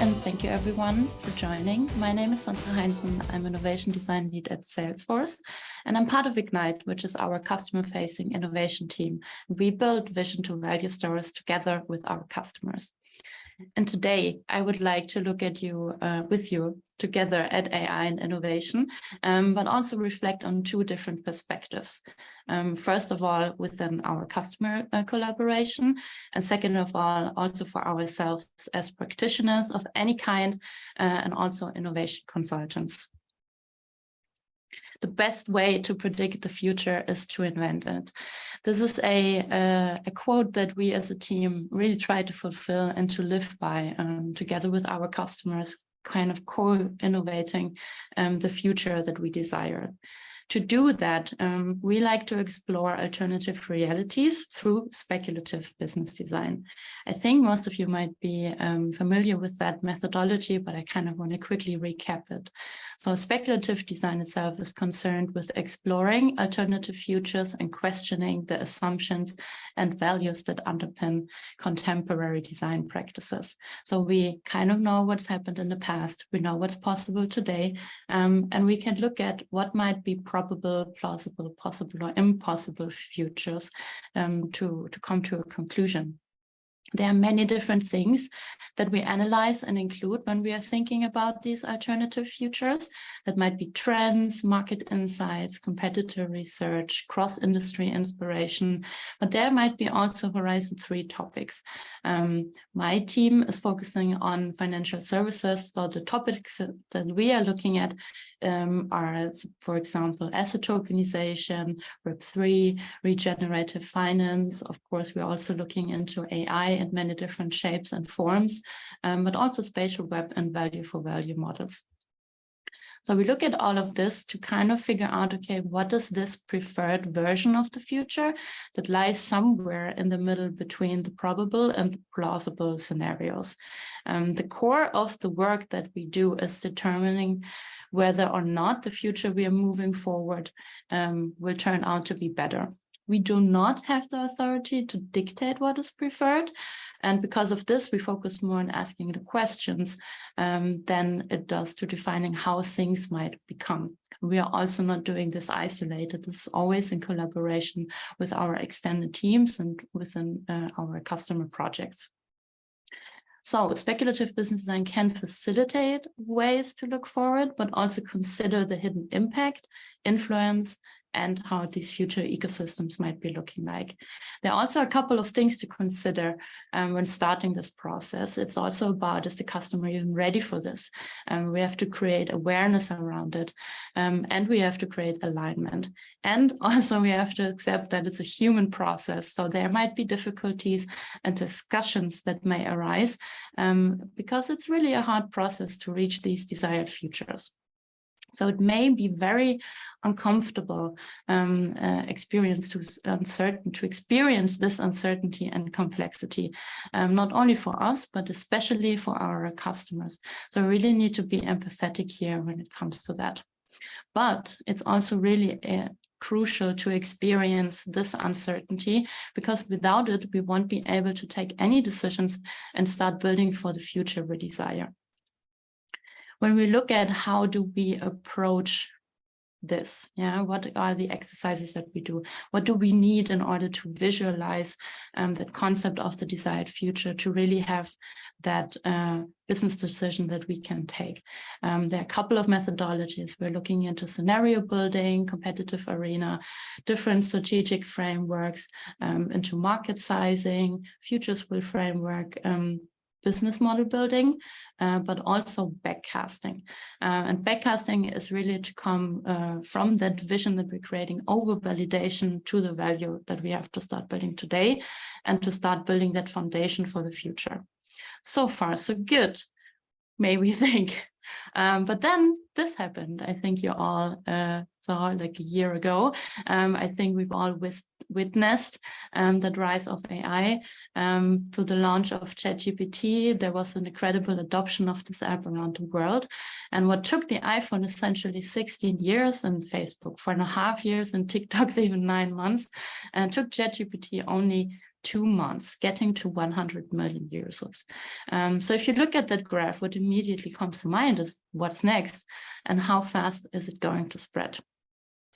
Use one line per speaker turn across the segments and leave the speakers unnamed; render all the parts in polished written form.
and thank you everyone for joining. My name is Sandra Heinzen. I'm Innovation Design Lead at Salesforce, and I'm part of Ignite, which is our customer-facing innovation team. We build vision to value stories together with our customers. And today, I would like to look at with you together at AI and innovation, but also reflect on two different perspectives. First of all, within our customer collaboration, and second of all, also for ourselves as practitioners of any kind, and also innovation consultants. The best way to predict the future is to invent it. This is a quote that we as a team really try to fulfill and to live by together with our customers, kind of co-innovating the future that we desire. To do that, we like to explore alternative realities through speculative business design. I think most of you might be familiar with that methodology, but I kind of want to quickly recap it. So speculative design itself is concerned with exploring alternative futures and questioning the assumptions and values that underpin contemporary design practices. So we kind of know what's happened in the past, we know what's possible today, and we can look at what might be probable, plausible, possible, or impossible futures to come to a conclusion. There are many different things that we analyze and include when we are thinking about these alternative futures. That might be trends, market insights, competitor research, cross-industry inspiration, but there might be also Horizon 3 topics. My team is focusing on financial services, so the topics that we are looking at are, for example, asset tokenization, Web3, regenerative finance. Of course, we're also looking into AI in many different shapes and forms, but also spatial web and value for value models. So we look at all of this to kind of figure out, okay, what is this preferred version of the future that lies somewhere in the middle between the probable and the plausible scenarios. The core of the work that we do is determining whether or not the future we are moving forward will turn out to be better. We do not have the authority to dictate what is preferred. And because of this, we focus more on asking the questions than it does to defining how things might become. We are also not doing this isolated. This is always in collaboration with our extended teams and within our customer projects. So speculative business design can facilitate ways to look forward, but also consider the hidden impact, influence, and how these future ecosystems might be looking like. There are also a couple of things to consider when starting this process. It's also about, is the customer even ready for this? We have to create awareness around it, and we have to create alignment. And also we have to accept that it's a human process. So there might be difficulties and discussions that may arise because it's really a hard process to reach these desired futures. So it may be very uncomfortable experience to experience this uncertainty and complexity, not only for us, but especially for our customers. So we really need to be empathetic here when it comes to that. But it's also really crucial to experience this uncertainty, because without it, we won't be able to take any decisions and start building for the future we desire. When we look at how do we approach this, what are the exercises that we do? What do we need in order to visualize that concept of the desired future to really have that business decision that we can take? There are a couple of methodologies. We're looking into scenario building, competitive arena, different strategic frameworks, into market sizing, futures will framework, business model building, but also backcasting. And backcasting is really to come from that vision that we're creating over validation to the value that we have to start building today and to start building that foundation for the future. So far, so good, may we think. But then this happened. I think you all saw like a year ago. I think we've all witnessed that rise of AI through the launch of ChatGPT. There was an incredible adoption of this app around the world. And what took the iPhone essentially 16 years and Facebook 4.5 years and TikTok's even 9 months, and took ChatGPT only 2 months, getting to 100 million users. So if you look at that graph, what immediately comes to mind is what's next and how fast is it going to spread.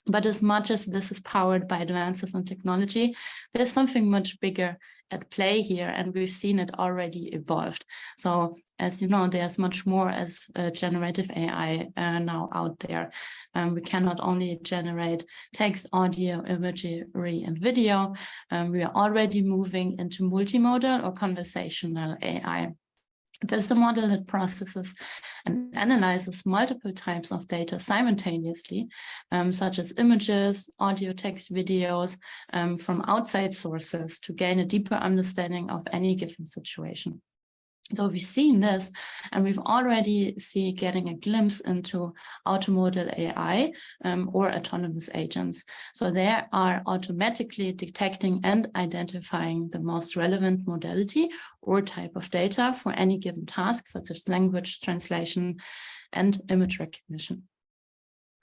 But as much as this is powered by advances in technology, there's something much bigger at play here, and we've seen it already evolved. So as you know, there's much more as generative AI now out there. We can not only generate text, audio, imagery, and video. We are already moving into multimodal or conversational AI. There's a model that processes and analyzes multiple types of data simultaneously, such as images, audio, text, videos from outside sources to gain a deeper understanding of any given situation. So we've seen this, and we've already getting a glimpse into automodal AI or autonomous agents. So they are automatically detecting and identifying the most relevant modality or type of data for any given task, such as language translation and image recognition.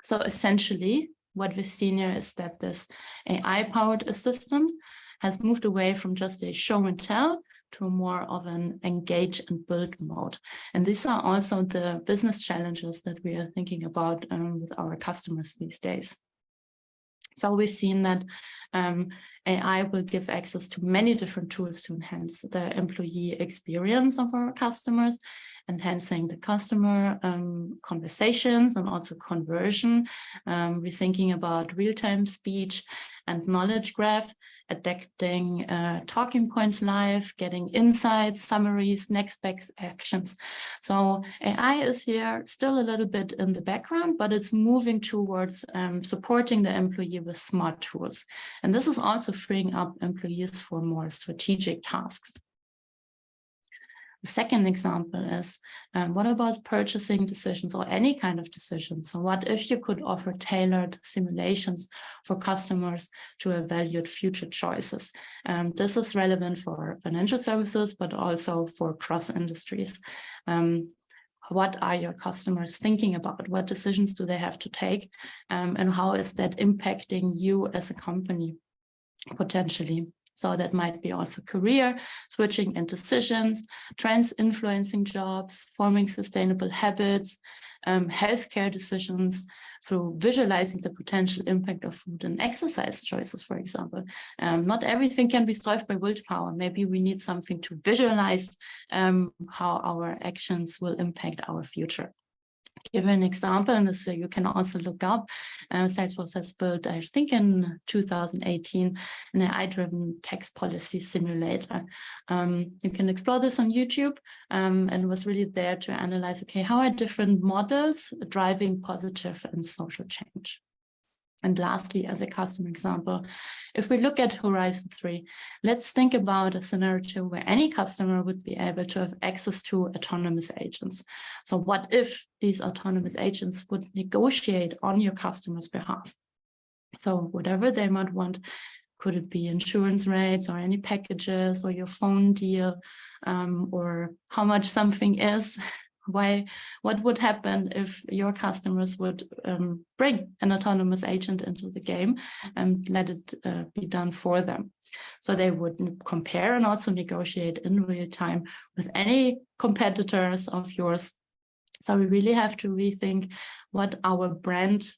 So essentially, what we've seen here is that this AI-powered assistant has moved away from just a show and tell to more of an engage and build mode. And these are also the business challenges that we are thinking about with our customers these days. So we've seen that AI will give access to many different tools to enhance the employee experience of our customers, enhancing the customer conversations and also conversion. We're thinking about real-time speech and knowledge graph, adapting talking points live, getting insights, summaries, next best actions. So AI is here still a little bit in the background, but it's moving towards supporting the employee with smart tools. And this is also freeing up employees for more strategic tasks. The second example is, what about purchasing decisions or any kind of decisions? So what if you could offer tailored simulations for customers to evaluate future choices? This is relevant for financial services, but also for cross industries. What are your customers thinking about? What decisions do they have to take? And how is that impacting you as a company potentially? So that might be also career, switching and decisions, trends influencing jobs, forming sustainable habits, healthcare decisions through visualizing the potential impact of food and exercise choices, for example. Not everything can be solved by willpower. Maybe we need something to visualize how our actions will impact our future. Give an example, and this you can also look up. Salesforce has built, I think in 2018, an AI-driven tax policy simulator. You can explore this on YouTube, and was really there to analyze, okay, how are different models driving positive and social change? And lastly, as a customer example, if we look at Horizon 3, let's think about a scenario where any customer would be able to have access to autonomous agents. So what if these autonomous agents would negotiate on your customer's behalf? So whatever they might want, could it be insurance rates or any packages or your phone deal, or how much something is? What would happen if your customers would bring an autonomous agent into the game and let it be done for them? So they would compare and also negotiate in real time with any competitors of yours. So we really have to rethink what our brand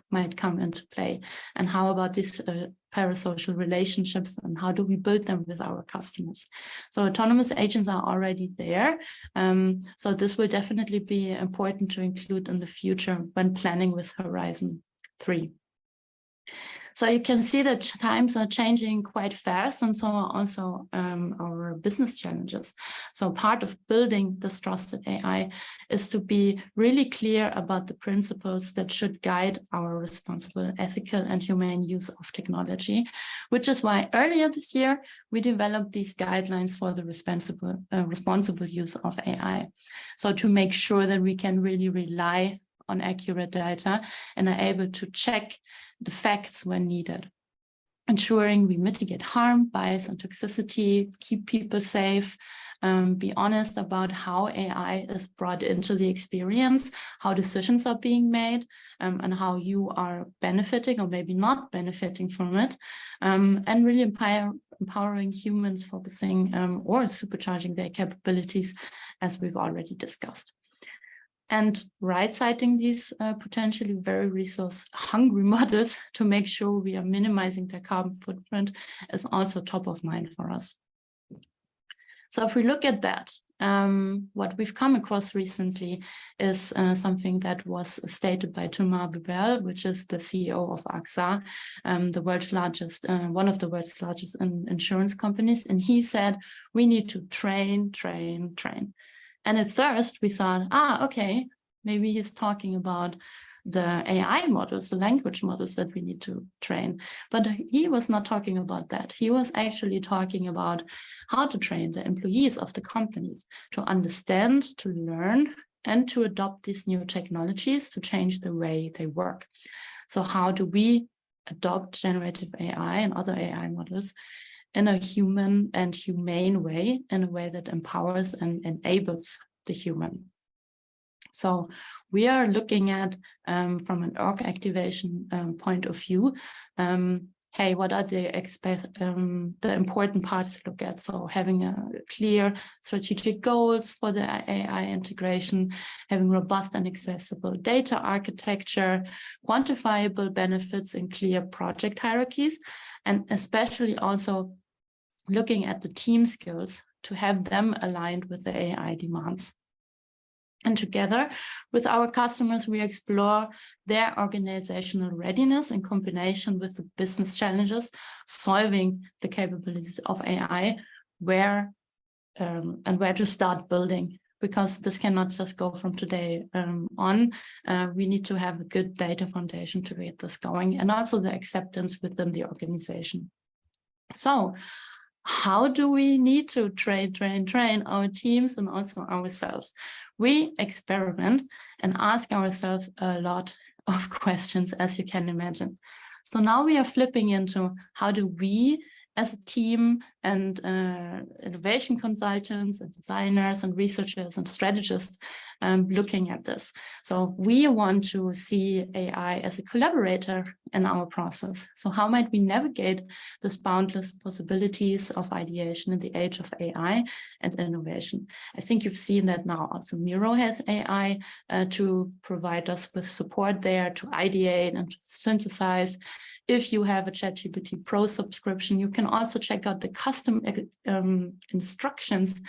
might come into play, and how about these parasocial relationships, and how do we build them with our customers? So autonomous agents are already there. So this will definitely be important to include in the future when planning with Horizon 3. So you can see that times are changing quite fast, and so are also our business challenges. So part of building this trusted AI is to be really clear about the principles that should guide our responsible, ethical, and humane use of technology, which is why earlier this year, we developed these guidelines for the responsible use of AI. So to make sure that we can really rely on accurate data and are able to check the facts when needed, ensuring we mitigate harm, bias, and toxicity, keep people safe, be honest about how AI is brought into the experience, how decisions are being made, and how you are benefiting or maybe not benefiting from it, and really empowering humans, focusing or supercharging their capabilities, as we've already discussed. And right-sizing these potentially very resource-hungry models to make sure we are minimizing their carbon footprint is also top of mind for us. So if we look at that, what we've come across recently is something that was stated by Thomas Buberl, which is the CEO of AXA, the world's largest, one of the world's largest insurance companies. And he said, we need to train, train, train. And at first we thought, okay, maybe he's talking about the AI models, the language models that we need to train. But he was not talking about that. He was actually talking about how to train the employees of the companies to understand, to learn, and to adopt these new technologies to change the way they work. So how do we adopt generative AI and other AI models in a human and humane way, in a way that empowers and enables the human? So we are looking at, from an org activation point of view, hey, what are the important parts to look at? So having a clear strategic goals for the AI integration, having robust and accessible data architecture, quantifiable benefits and clear project hierarchies, and especially also looking at the team skills to have them aligned with the AI demands. And together with our customers, we explore their organizational readiness in combination with the business challenges, solving the capabilities of AI, where to start building, because this cannot just go from today on. We need to have a good data foundation to get this going, and also the acceptance within the organization. So how do we need to train our teams and also ourselves? We experiment and ask ourselves a lot of questions, as you can imagine. So now we are flipping into how do we as a team and innovation consultants and designers and researchers and strategists looking at this. So we want to see AI as a collaborator in our process. So how might we navigate this boundless possibilities of ideation in the age of AI and innovation? I think you've seen that now also Miro has AI to provide us with support there to ideate and to synthesize. If you have a ChatGPT Pro subscription, you can also check out the custom instructions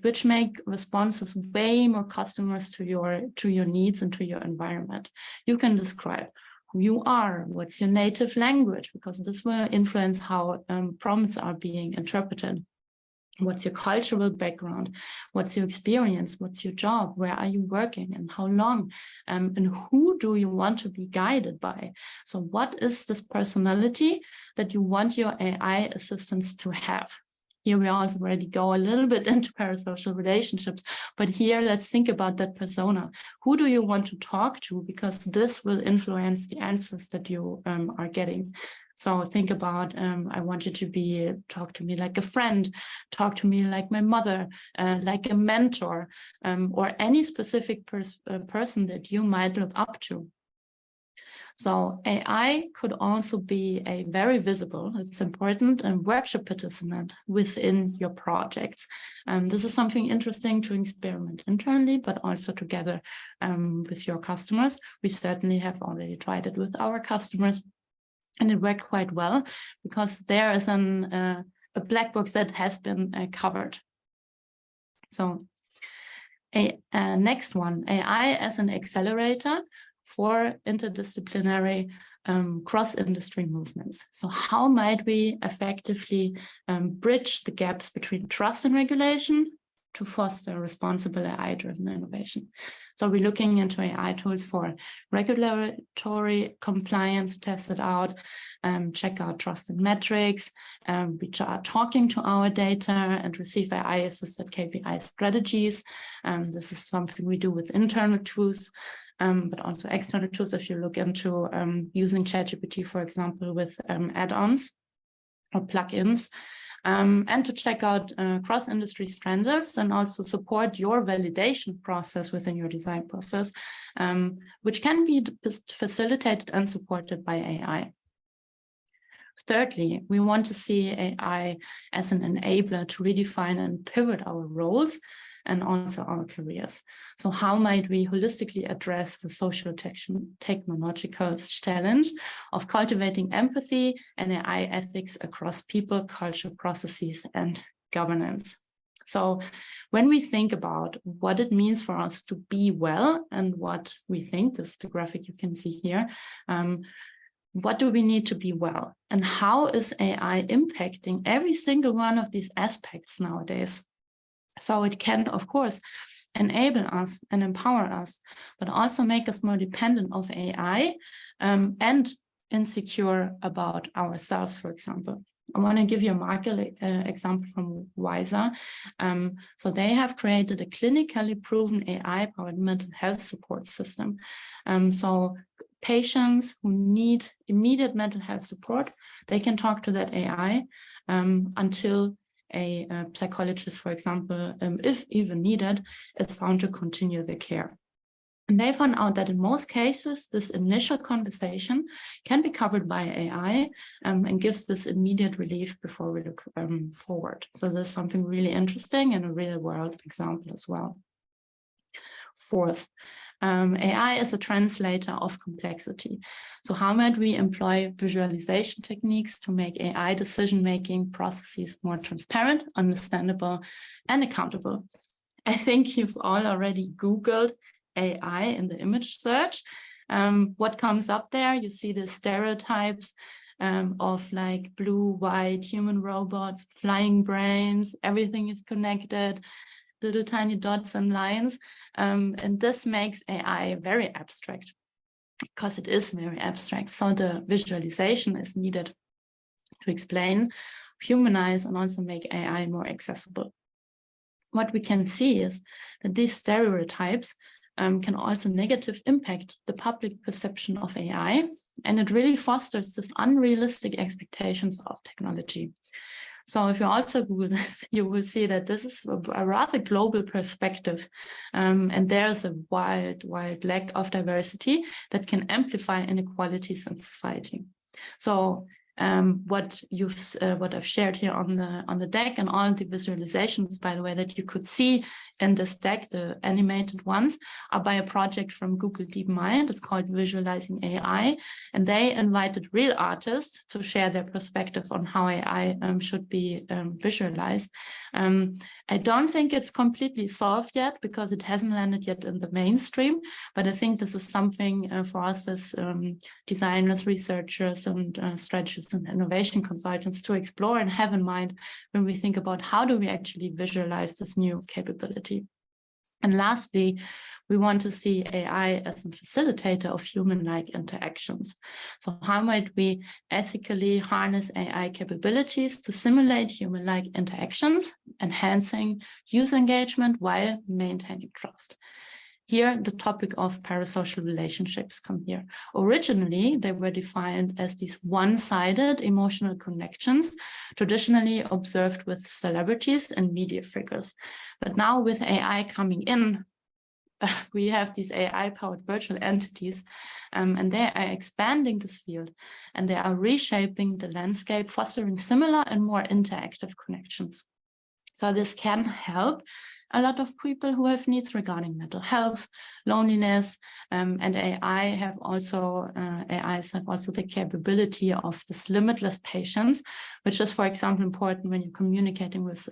which make responses way more customized to your needs and to your environment. You can describe who you are, what's your native language, because this will influence how prompts are being interpreted. What's your cultural background? What's your experience? What's your job? Where are you working and how long? And who do you want to be guided by? So what is this personality that you want your AI assistants to have? Here we also already go a little bit into parasocial relationships, but here let's think about that persona. Who do you want to talk to? Because this will influence the answers that you are getting. So think about, I want you to talk to me like a friend, talk to me like my mother, like a mentor, or any specific person that you might look up to. So AI could also be a very visible, it's important, and workshop participant within your projects. This is something interesting to experiment internally, but also together with your customers. We certainly have already tried it with our customers, and it worked quite well because there is a black box that has been covered. So next one, AI as an accelerator for interdisciplinary cross-industry movements. So how might we effectively bridge the gaps between trust and regulation to foster responsible AI-driven innovation? So we're looking into AI tools for regulatory compliance, test it out, check out trust and metrics. We are talking to our data and receive AI-assisted KPI strategies. This is something we do with internal tools, but also external tools. If you look into using ChatGPT, for example, with add-ons or plugins, and to check out cross-industry standards and also support your validation process within your design process, which can be facilitated and supported by AI. Thirdly, we want to see AI as an enabler to redefine and pivot our roles and also our careers. So how might we holistically address the social technological challenge of cultivating empathy and AI ethics across people, culture, processes, and governance? So when we think about what it means for us to be well and what we think, this is the graphic you can see here, what do we need to be well? And how is AI impacting every single one of these aspects nowadays? So it can, of course, enable us and empower us, but also make us more dependent of AI and insecure about ourselves, for example. I want to give you a market example from Wiser. So they have created a clinically proven AI-powered mental health support system. So patients who need immediate mental health support, they can talk to that AI until a psychologist, for example, if even needed, is found to continue the care. And they found out that in most cases, this initial conversation can be covered by AI and gives this immediate relief before we look forward. So there's something really interesting and a real world example as well. Fourth, AI is a translator of complexity. So how might we employ visualization techniques to make AI decision-making processes more transparent, understandable, and accountable? I think you've all already Googled AI in the image search. What comes up there? You see the stereotypes of like blue, white, human robots, flying brains, everything is connected, little tiny dots and lines. And this makes AI very abstract because it is very abstract. So the visualization is needed to explain, humanize, and also make AI more accessible. What we can see is that these stereotypes can also negatively impact the public perception of AI, and it really fosters this unrealistic expectations of technology. So if you also Google this, you will see that this is a rather global perspective, and there's a wide lack of diversity that can amplify inequalities in society. So what I've shared here on the deck and all the visualizations, by the way, that you could see in this deck, the animated ones, are by a project from Google DeepMind. It's called Visualizing AI, and they invited real artists to share their perspective on how AI should be visualized. I don't think it's completely solved yet because it hasn't landed yet in the mainstream, but I think this is something for us as designers, researchers, and strategists and innovation consultants to explore and have in mind when we think about how do we actually visualize this new capability. And lastly, we want to see AI as a facilitator of human-like interactions. So how might we ethically harness AI capabilities to simulate human-like interactions, enhancing user engagement while maintaining trust? Here, the topic of parasocial relationships come here. Originally, they were defined as these one-sided emotional connections, traditionally observed with celebrities and media figures. But now with AI coming in, we have these AI-powered virtual entities, and they are expanding this field, and they are reshaping the landscape, fostering similar and more interactive connections. So this can help a lot of people who have needs regarding mental health, loneliness, and AIs have also the capability of this limitless patience, which is, for example, important when you're communicating with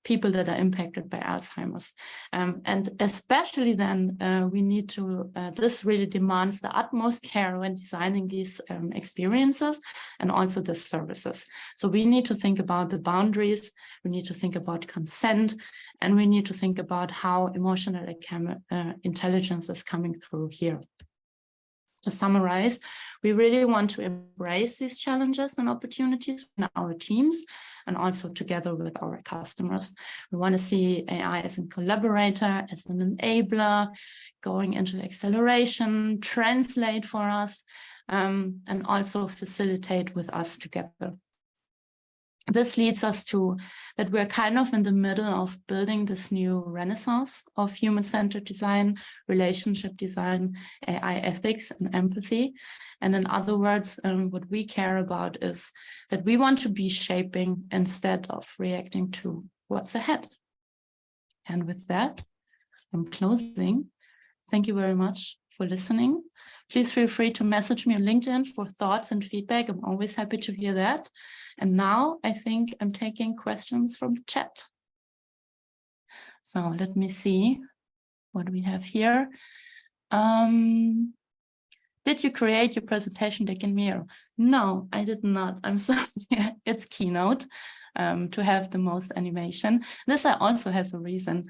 people that are impacted by Alzheimer's. And especially then we need to, this really demands the utmost care when designing these experiences and also the services. So we need to think about the boundaries, we need to think about consent, and we need to think about how emotional intelligence is coming through here. To summarize, we really want to embrace these challenges and opportunities in our teams and also together with our customers. We want to see AI as a collaborator, as an enabler, going into acceleration, translate for us, and also facilitate with us together. this leads us to that we're kind of in the middle of building this new renaissance of human-centered design, relationship design, AI ethics, and empathy. And in other words, what we care about is that we want to be shaping instead of reacting to what's ahead. And with that, I'm closing. Thank you very much for listening. Please feel free to message me on LinkedIn for thoughts and feedback. I'm always happy to hear that. And now I think I'm taking questions from the chat. So let me see what we have here. Did you create your presentation deck in Miro? No, I did not. I'm sorry. It's Keynote to have the most animation. This also has a reason.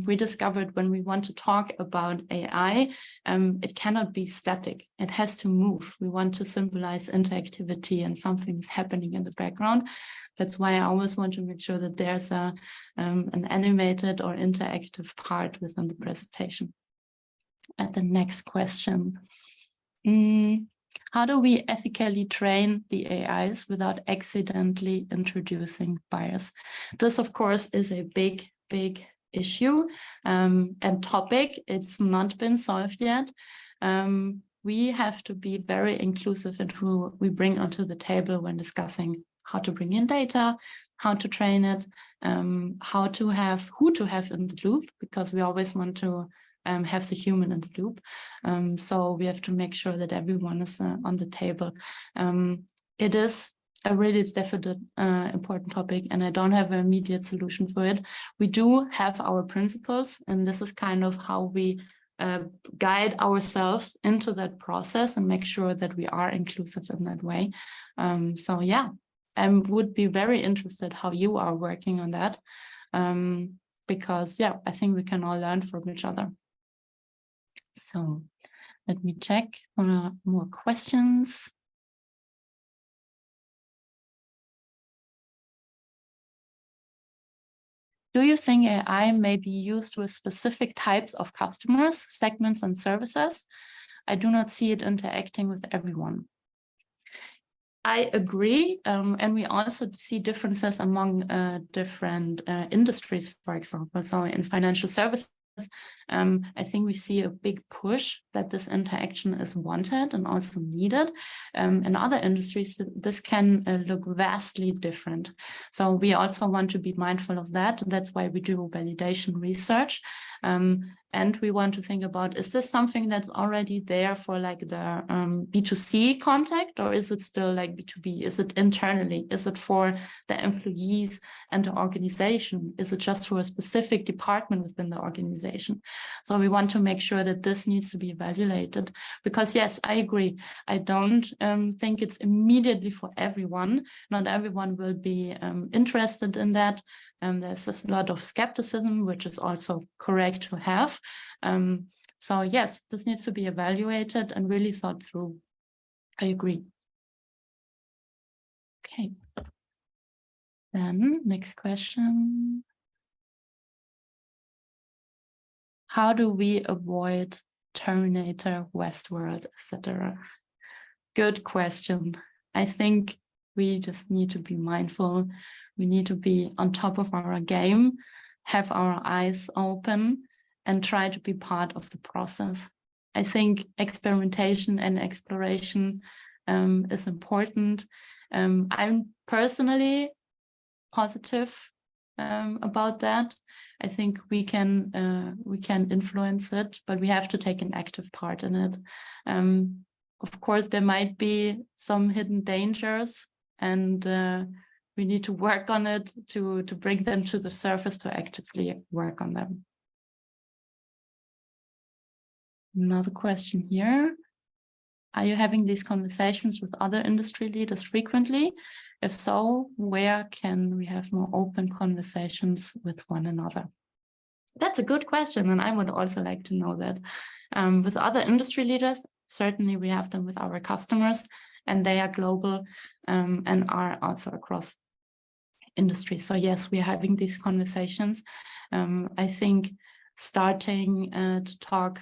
We discovered when we want to talk about AI, it cannot be static. It has to move. We want to symbolize interactivity and something's happening in the background. That's why I always want to make sure that there's an animated or interactive part within the presentation. And the next question. How do we ethically train the AIs without accidentally introducing bias? This, of course, is a big, big issue and topic. It's not been solved yet. We have to be very inclusive in who we bring onto the table when discussing how to bring in data, how to train it, who to have in the loop, because we always want to have the human in the loop. So we have to make sure that everyone is on the table. It is a really definite important topic, and I don't have an immediate solution for it. We do have our principles, and this is kind of how we guide ourselves into that process and make sure that we are inclusive in that way. So yeah, I would be very interested how you are working on that, because yeah, I think we can all learn from each other. So let me check for more questions. Do you think AI may be used with specific types of customers, segments, and services? I do not see it interacting with everyone. I agree, and we also see differences among different industries, for example. So in financial services, I think we see a big push that this interaction is wanted and also needed. In other industries, this can look vastly different. So we also want to be mindful of that. That's why we do validation research. And we want to think about, is this something that's already there for like the B2C contact, or is it still like B2B? Is it internally? Is it for the employees and the organization? Is it just for a specific department within the organization? So we want to make sure that this needs to be evaluated, because yes, I agree. I don't think it's immediately for everyone. Not everyone will be interested in that. There's a lot of skepticism, which is also correct to have. So yes, this needs to be evaluated and really thought through. I agree. Okay. Then next question. How do we avoid Terminator, Westworld, etc.? Good question. I think we just need to be mindful. We need to be on top of our game, have our eyes open, and try to be part of the process. I think experimentation and exploration is important. I'm personally positive about that. I think we can influence it, but we have to take an active part in it. Of course, there might be some hidden dangers, and we need to work on it to bring them to the surface, to actively work on them. Another question here. Are you having these conversations with other industry leaders frequently? If so, where can we have more open conversations with one another? That's a good question, and I would also like to know that. With other industry leaders, certainly we have them with our customers, and they are global and are also across industries. So yes, we are having these conversations. I think starting to talk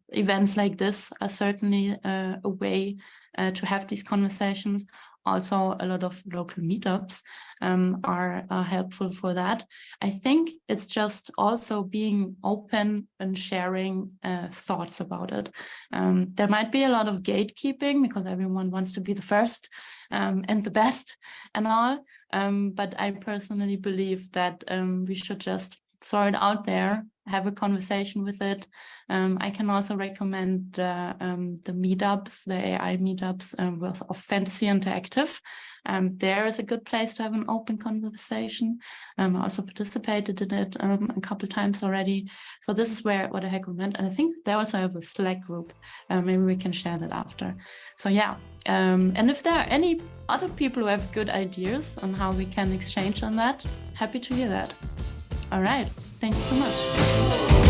events like this are certainly a way to have these conversations. Also, a lot of local meetups are helpful for that. I think it's just also being open and sharing thoughts about it. There might be a lot of gatekeeping because everyone wants to be the first and the best and all. But I personally believe that we should just throw it out there, have a conversation with it. I can also recommend the meetups, the AI meetups of Fantasy Interactive. There is a good place to have an open conversation. I also participated in it a couple times already. So this is what I recommend. And I think they also have a Slack group. Maybe we can share that after. So yeah, and if there are any other people who have good ideas on how we can exchange on that, happy to hear that. All right, thank you so much.